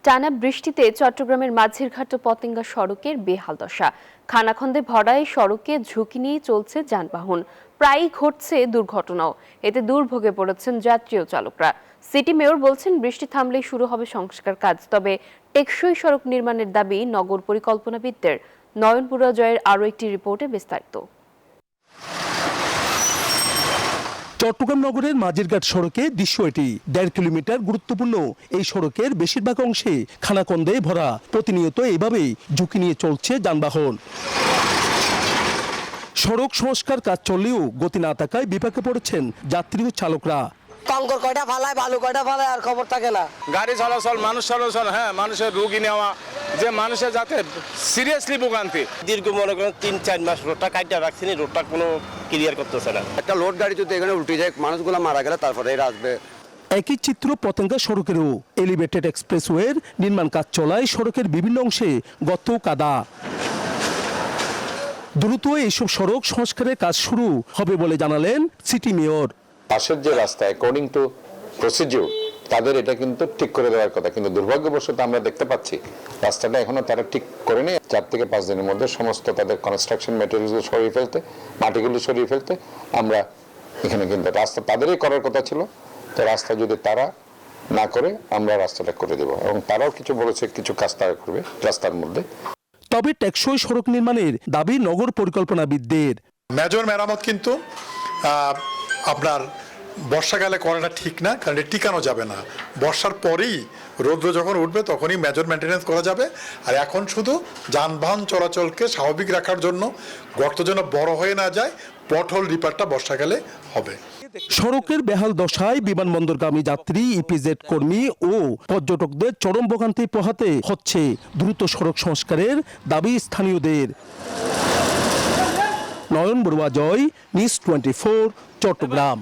টানা বৃষ্টিতে চট্টগ্রামের মাঝেরঘাট ও পতেঙ্গা সড়কের বেহাল দশা। খানাখন্দে ভরায় সড়কে ঝুঁকি নিয়ে চলছে যানবাহন, প্রায়ই ঘটছে দুর্ঘটনাও। এতে দুর্ভোগে পড়েছেন যাত্রী ও চালকরা। সিটি মেয়র বলছেন, বৃষ্টি থামলেই শুরু হবে সংস্কার কাজ। তবে টেকসই সড়ক নির্মাণের দাবি নগর পরিকল্পনাবিদদের। নয়ন পুরাজয়ের আরও একটি রিপোর্টে বিস্তারিত। চট্টগ্রাম নগরের মাঝেরঘাট সড়কে দৃশ্য এটি। 1.5 কিলোমিটার গুরুত্বপূর্ণ এই সড়কের বেশিরভাগ অংশে খানাখন্দে ভরা। প্রতিনিয়ত এভাবেই ঝুঁকি নিয়ে চলছে যানবাহন। সড়ক সংস্কার কাজ চললেও গতি না থাকায় বিপাকে পড়েছেন যাত্রী ও চালকরা। কঙ্কর কয়টা ফালায়, বালু কয়টা ফালায়, আর খবর থাকে না। গাড়ি চলাচল, মানুষ চলাচল, মানুষের রোগী নেওয়া, যে মানুষের যাতে সিরিয়াসলি ভোগান্তি। দীর্ঘ মনে করেন 3-4 মাস রোডটা কাটা রাখছি, রোডটা কোনো ক্লিয়ার করতেছে না। একটা লোড গাড়ি যদি এখানে উল্টে যায়, মানুষগুলো মারা গেলে তারপরে এরা আসবে। একই চিত্র পতেঙ্গা সড়কেরও। এলিভেটেড এক্সপ্রেসওয়ের নির্মাণ কাজ চলায় সড়কের বিভিন্ন অংশে গর্ত কাদা। দ্রুত এইসব সড়ক সংস্কারের কাজ শুরু হবে বলে জানালেন সিটি মেয়র। পাশের যে রাস্তা অ্যাকর্ডিং টু প্রসিডিউর তাদের এটা কিন্তু ঠিক করে দেওয়ার কথা, কিন্তু দুর্ভাগ্যবশত আমরা দেখতে পাচ্ছি রাস্তাটা এখনো তারা ঠিক করেনি। 4 থেকে 5 দিনের মধ্যে সমস্ত তাদের কনস্ট্রাকশন ম্যাটেরিয়ালগুলো সরিয়ে ফেলতে, মাটিগুলো সরিয়ে ফেলতে আমরা এখানে কিন্তু রাস্তা তাদেরই করার কথা ছিল। তো রাস্তা যদি তারা না করে আমরা রাস্তাটা করে দেব, এবং তারাও কিছু বলেছে কিছু কাজ তারা করবে রাস্তার মধ্যে। তবে টেকসই সড়ক নির্মাণের দাবি নগর পরিকল্পনাবিদদের। মেজর মেরামত কিন্তু আপনার বর্ষাকালে করাটা ঠিক না, কারণ এটা টিকানো যাবে না। বর্ষার পরেই রৌদ্র যখন উঠবে তখনই মেজর মেনটেন্যান্স করা যাবে। আর এখন শুধু যানবাহন চলাচলকে স্বাভাবিক রাখার জন্য, গর্ত যেন বড় হয়ে না যায়, পথহোল রিপেয়ারটা বর্ষাকালে হবে। সড়কের বেহাল দশায় বিমানবন্দরগামী যাত্রী, ইপিজেড কর্মী ও পর্যটকদের চরম ভোগান্তি পোহাতে হচ্ছে। দ্রুত সড়ক সংস্কারের দাবি স্থানীয়দের। নয়ন বড়ুয়া জয়, নিউজ 24, চট্টগ্রাম।